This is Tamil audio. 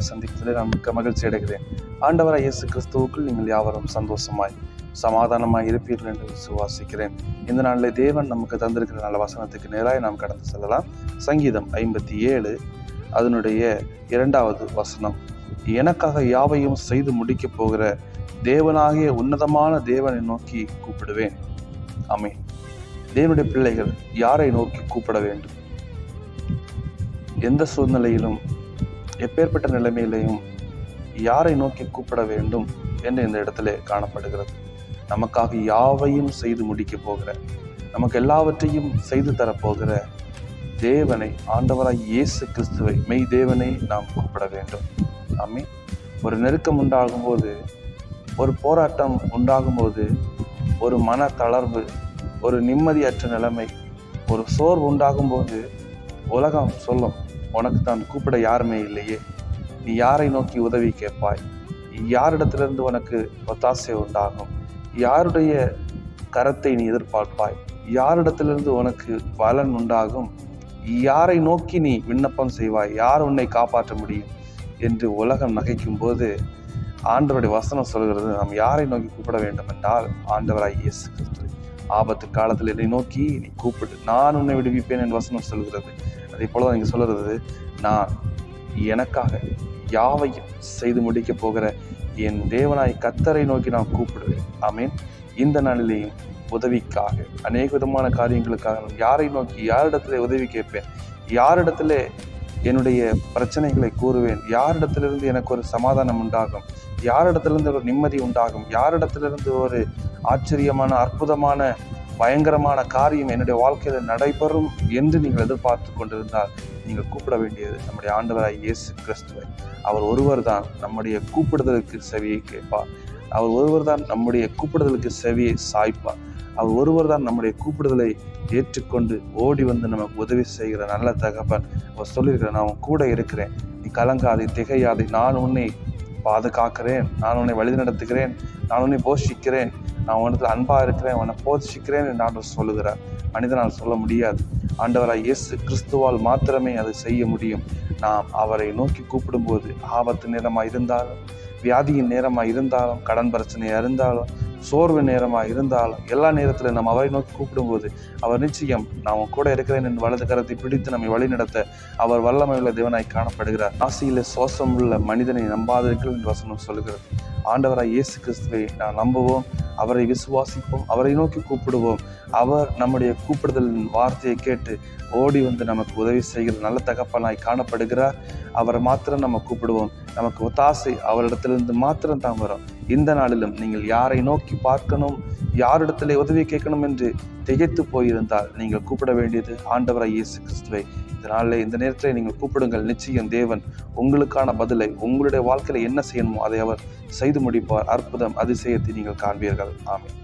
சந்திப்பதிலே நான் மிக்க மகிழ்ச்சி அடைகிறேன். ஆண்டவராய் இயேசு கிறிஸ்துவுக்குள் நீங்கள் யாவரும் சந்தோஷமாய் சமாதானமாய் இருப்பீர்கள் என்று விசுவாசிக்கிறேன். இந்த நாளில் தேவன் நமக்கு தந்திருக்கிற நல்ல வசனத்துக்கு நேராக நாம் கடந்து செல்லலாம். சங்கீதம் 57 அதனுடைய 2வது வசனம். எனக்காக யாவையும் செய்து முடிக்கப் போகிற தேவனாகிய உன்னதமான தேவனை நோக்கி கூப்பிடுவேன். ஆமென். தேவனுடைய பிள்ளைகள் யாரை நோக்கி கூப்பிட வேண்டும்? எந்த சூழ்நிலையிலும், எப்பேற்பட்ட நிலைமையிலையும் யாரை நோக்கி கூப்பிட வேண்டும் என்று இந்த இடத்துல காணப்படுகிறது. நமக்காக யாவையும் செய்து முடிக்க போகிற, நமக்கு எல்லாவற்றையும் செய்து தரப்போகிற தேவனை, ஆண்டவராய் இயேசு கிறிஸ்துவை, மெய் தேவனை நாம் கூப்பிட வேண்டும். ஆமென். ஒரு நெருக்கம் உண்டாகும் போது, ஒரு போராட்டம் உண்டாகும் போது, ஒரு மன தளர்வு, ஒரு நிம்மதியற்ற நிலைமை, ஒரு சோர்வு உண்டாகும் போது உலகம் சொல்லும், உனக்கு தான் கூப்பிட யாருமே இல்லையே, நீ யாரை நோக்கி உதவி கேட்பாய், யாரிடத்திலிருந்து உனக்கு ஒத்தாசை உண்டாகும், யாருடைய கரத்தை நீ எதிர்பார்ப்பாய், யாரிடத்திலிருந்து உனக்கு பலன் உண்டாகும், யாரை நோக்கி நீ விண்ணப்பம் செய்வாய், யார் உன்னை காப்பாற்ற முடியும் என்று உலகம் நகைக்கும் போது ஆண்டவருடைய வசனம் சொல்கிறது, நாம் யாரை நோக்கி கூப்பிட வேண்டும் என்றால் ஆண்டவராய் இயேசு கிறிஸ்து. ஆபத்து காலத்தில் என்னை நோக்கி நீ கூப்பிடு, நான் உன்னை விடுவிப்பேன் என்று வசனம் சொல்கிறது. அதே போல இங்கே சொல்கிறது, நான் எனக்காக யாவையும் செய்து முடிக்க போகிற என் தேவனாய் கர்த்தரை நோக்கி நான் கூப்பிடுவேன். ஆமென். இந்த நாளிலேயும் உதவிக்காக, அநேக விதமான காரியங்களுக்காக நான் யாரை நோக்கி, யாரிடத்திலே உதவி கேட்பேன், யாரிடத்திலே என்னுடைய பிரச்சனைகளை கூறுவேன், யாரிடத்திலிருந்து எனக்கு ஒரு சமாதானம் உண்டாகும், யாரிடத்திலிருந்து ஒரு நிம்மதி உண்டாகும், யாரிடத்திலிருந்து ஒரு ஆச்சரியமான, அற்புதமான, பயங்கரமான காரியம் என்னுடைய வாழ்க்கையில் நடைபெறும் என்று நீங்கள் எதிர்பார்த்து கொண்டிருந்தால் நீங்கள் கூப்பிட வேண்டியது நம்முடைய ஆண்டவராய் இயேசு கிறிஸ்துவை. அவர் ஒருவர் தான் நம்முடைய கூப்பிடுதலுக்கு செவியை கேட்பார். அவர் ஒருவர் தான் நம்முடைய கூப்பிடுதலுக்கு செவியை சாய்ப்பார். அவர் ஒருவர் தான் நம்முடைய கூப்பிடுதலை ஏற்றுக்கொண்டு ஓடி வந்து நமக்கு உதவி செய்கிற நல்ல தகப்பன். அவர் சொல்லியிருக்கிறேன், நான் கூட இருக்கிறேன், நீ கலங்காதே, திகையாதே, நான் உன்னை பாதுகாக்கிறேன், நான் உன்னை வழி நடத்துகிறேன், நான் உன்னை போஷிக்கிறேன், நான் உனக்கு அன்பாக இருக்கிறேன், உன்னை போஷிக்கிறேன் என்று ஆண்டவர் சொல்லுகிறார். மனிதனால் சொல்ல முடியாது. ஆண்டவராய் இயேசு கிறிஸ்துவால் மாத்திரமே அதை செய்ய முடியும். நாம் அவரை நோக்கி கூப்பிடும்போது, ஆபத்து நேரமாக இருந்தாலும், வியாதியின் நேரமாக இருந்தாலும், கடன் பிரச்சனையாக இருந்தாலும், சோர்வு நேரமாக இருந்தாலும், எல்லா நேரத்திலும் நாம் அவரை நோக்கி கூப்பிடும்போது அவர் நிச்சயம் நான் கூட இருக்கிறேன் என்று வலது கரத்தை பிடித்து நம்மை வழி நடத்த அவர் வல்லமையுள்ள தேவனாய் காணப்படுகிறார். ஆசையில சோசம் உள்ள மனிதனை நம்பாதீர்கள் என்று வசனம் சொல்லுகிறது. ஆண்டவராய் இயேசு கிறிஸ்துவை நாம் நம்புவோம், அவரை விசுவாசிப்போம், அவரை நோக்கி கூப்பிடுவோம். அவர் நம்முடைய கூப்பிடுதலின் வார்த்தையை கேட்டு ஓடி வந்து நமக்கு உதவி செய்கிற நல்ல தகப்பனாய் காணப்படுகிறார். அவரை மாத்திரம் நம்ம கூப்பிடுவோம். நமக்கு ஒத்தாசை அவரிடத்திலிருந்து மாத்திரம் தான் வரும். இந்த நாளிலும் நீங்கள் யாரை நோக்கி பார்க்கணும், யாரிடத்திலே உதவி கேட்கணும் என்று திகைத்து போயிருந்தால் நீங்கள் கூப்பிட வேண்டியது ஆண்டவராய் இயேசு கிறிஸ்துவை. இதனாலே இந்த நேரத்தில் நீங்கள் கூப்பிடுங்கள். நிச்சயம் தேவன் உங்களுக்கான பதிலை, உங்களுடைய வாழ்க்கையில என்ன செய்யணுமோ அதை அவர் செய்து முடிப்பார். அற்புதம், அதிசயத்தை நீங்கள் காண்பீர்கள். ஆமென்.